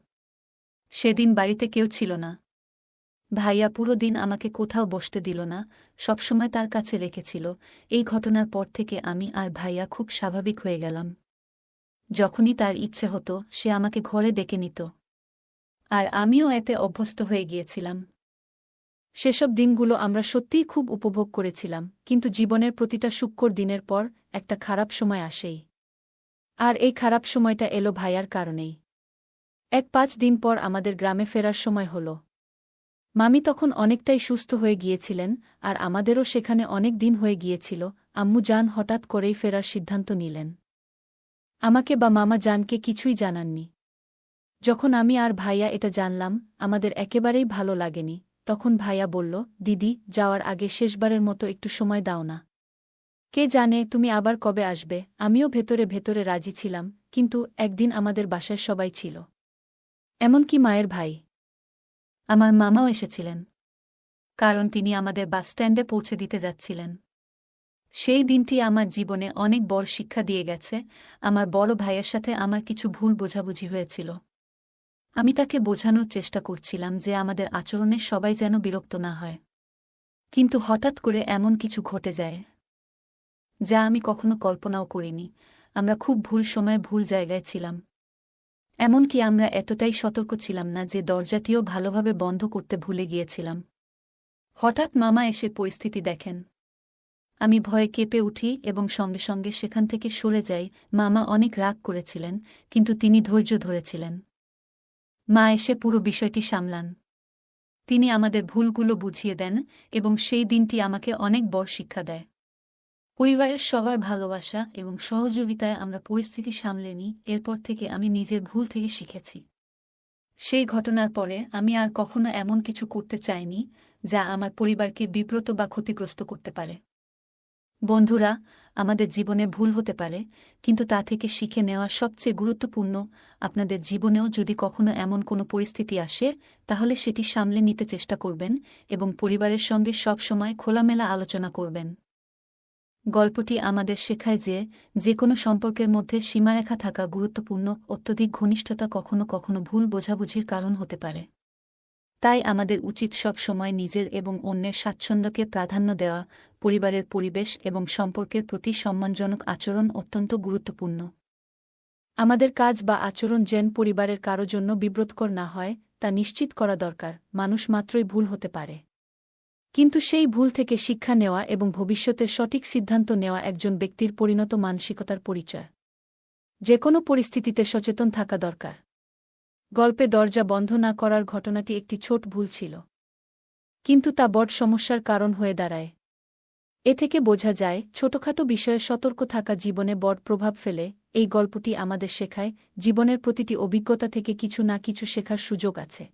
সেদিন বাড়িতে কেউ ছিল না। ভাইয়া পুরো দিন আমাকে কোথাও বসতে দিল না, সবসময় তার কাছে রেখেছিল। এই ঘটনার পর থেকে আমি আর ভাইয়া খুব স্বাভাবিক হয়ে গেলাম। যখনই তার ইচ্ছে হতো সে আমাকে ঘরে ডেকে নিত, আর আমিও এতে অভ্যস্ত হয়ে গিয়েছিলাম। সেসব দিনগুলো আমরা সত্যিই খুব উপভোগ করেছিলাম, কিন্তু জীবনের প্রতিটা শুক্কর দিনের পর একটা খারাপ সময় আসেই। আর এই খারাপ সময়টা এলো ভাইয়ার কারণেই। ৫ দিন পর আমাদের গ্রামে ফেরার সময় হল। মামি তখন অনেকটাই সুস্থ হয়ে গিয়েছিলেন, আর আমাদেরও সেখানে অনেক দিন হয়ে গিয়েছিল। আম্মু জান হঠাৎ করেই ফেরার সিদ্ধান্ত নিলেন। আমাকে বা মামা জানকে কিছুই জানাননি। যখন আমি আর ভাইয়া এটা জানলাম, আমাদের একেবারেই ভালো লাগেনি। তখন ভাইয়া বলল, দিদি, যাওয়ার আগে শেষবারের মতো একটু সময় দাও না। কে জানে তুমি আবার কবে আসবে। আমিও ভেতরে ভেতরে রাজি ছিলাম, কিন্তু একদিন আমাদের বাসায় সবাই ছিল, এমনকি মায়ের ভাই। আমার মামাও এসেছিলেন, কারণ তিনি আমাদের বাসস্ট্যান্ডে পৌঁছে দিতে যাচ্ছিলেন। সেই দিনটি আমার জীবনে অনেক বড় শিক্ষা দিয়ে গেছে। আমার বড় ভাইয়ের সাথে আমার কিছু ভুল বোঝাবুঝি হয়েছিল। আমি তাকে বোঝানোর চেষ্টা করছিলাম যে আমাদের আচরণে সবাই যেন বিরক্ত না হয়। কিন্তু হঠাৎ করে এমন কিছু ঘটে যায় যা আমি কখনো কল্পনাও করিনি। আমরা খুব ভুল সময়ে ভুল জায়গায় ছিলাম। এমনকি আমরা এতটাই সতর্ক ছিলাম না যে দরজাটিও ভালোভাবে বন্ধ করতে ভুলে গিয়েছিলাম। হঠাৎ মামা এসে পরিস্থিতি দেখেন। আমি ভয়ে কেঁপে উঠি এবং সঙ্গে সঙ্গে সেখান থেকে সরে যাই। মামা অনেক রাগ করেছিলেন, কিন্তু তিনি ধৈর্য ধরেছিলেন। মা এসে পুরো বিষয়টি সামলান। তিনি আমাদের ভুলগুলো বুঝিয়ে দেন এবং সেই দিনটি আমাকে অনেক বড় শিক্ষা দেয়। পরিবারের সবার ভালোবাসা এবং সহযোগিতায় আমরা পরিস্থিতি সামলে নিই। এরপর থেকে আমি নিজের ভুল থেকে শিখেছি। সেই ঘটনার পরে আমি আর কখনো এমন কিছু করতে চাইনি যা আমার পরিবারকে বিব্রত বা ক্ষতিগ্রস্ত করতে পারে। বন্ধুরা, আমাদের জীবনে ভুল হতে পারে, কিন্তু তা থেকে শিখে নেওয়া সবচেয়ে গুরুত্বপূর্ণ। আপনাদের জীবনেও যদি কখনো এমন কোনো পরিস্থিতি আসে, তাহলে সেটি সামলে নিতে চেষ্টা করবেন এবং পরিবারের সঙ্গে সব সময় খোলামেলা আলোচনা করবেন। গল্পটি আমাদের শেখায় যে যে কোনো সম্পর্কের মধ্যে সীমারেখা থাকা গুরুত্বপূর্ণ। অত্যধিক ঘনিষ্ঠতা কখনো কখনো ভুল বোঝাবুঝির কারণ হতে পারে। তাই আমাদের উচিত সব সময় নিজের এবং অন্যের স্বাচ্ছন্দ্যকে প্রাধান্য দেওয়া। পরিবারের পরিবেশ এবং সম্পর্কের প্রতি সম্মানজনক আচরণ অত্যন্ত গুরুত্বপূর্ণ। আমাদের কাজ বা আচরণ যেন পরিবারের কারো জন্য বিব্রতকর না হয়, তা নিশ্চিত করা দরকার। মানুষ মাত্রই ভুল হতে পারে, কিন্তু সেই ভুল থেকে শিক্ষা নেওয়া এবং ভবিষ্যতে সঠিক সিদ্ধান্ত নেওয়া একজন ব্যক্তির পরিণত মানসিকতার পরিচয়। যে কোনো পরিস্থিতিতে সচেতন থাকা দরকার। গল্পে দরজা বন্ধ না করার ঘটনাটি একটি ছোট ভুল ছিল। কিন্তু তা বড় সমস্যার কারণ হয়ে দাঁড়ায়। এ থেকে বোঝা যায় ছোটখাটো বিষয়ে সতর্ক থাকা জীবনে বড় প্রভাব ফেলে। এই গল্পটি আমাদের শেখায় জীবনের প্রতিটি অভিজ্ঞতা থেকে কিছু না কিছু শেখার সুযোগ আছে।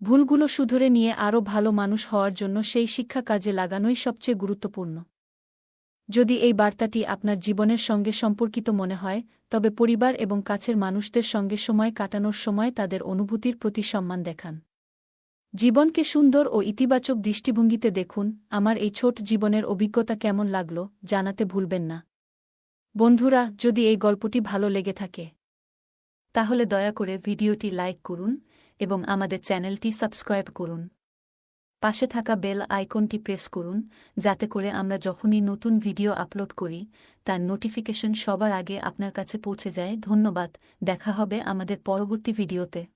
ভুলগুলো শুধরে নিয়ে আরও ভালো মানুষ হওয়ার জন্য সেই শিক্ষা কাজে লাগানোই সবচেয়ে গুরুত্বপূর্ণ। যদি এই বার্তাটি আপনার জীবনের সঙ্গে সম্পর্কিত মনে হয়, তবে পরিবার এবং কাছের মানুষদের সঙ্গে সময় কাটানোর সময় তাদের অনুভূতির প্রতি সম্মান দেখান। জীবনকে সুন্দর ও ইতিবাচক দৃষ্টিভঙ্গিতে দেখুন। আমার এই ছোট জীবনের অভিজ্ঞতা কেমন লাগল জানাতে ভুলবেন না। বন্ধুরা, যদি এই গল্পটি ভালো লেগে থাকে তাহলে দয়া করে ভিডিওটি লাইক করুন এবং আমাদের চ্যানেলটি সাবস্ক্রাইব করুন। পাশে থাকা বেল আইকনটি প্রেস করুন, যাতে করে আমরা যখনই নতুন ভিডিও আপলোড করি তার নোটিফিকেশন সবার আগে আপনার কাছে পৌঁছে যায়। ধন্যবাদ। দেখা হবে আমাদের পরবর্তী ভিডিওতে।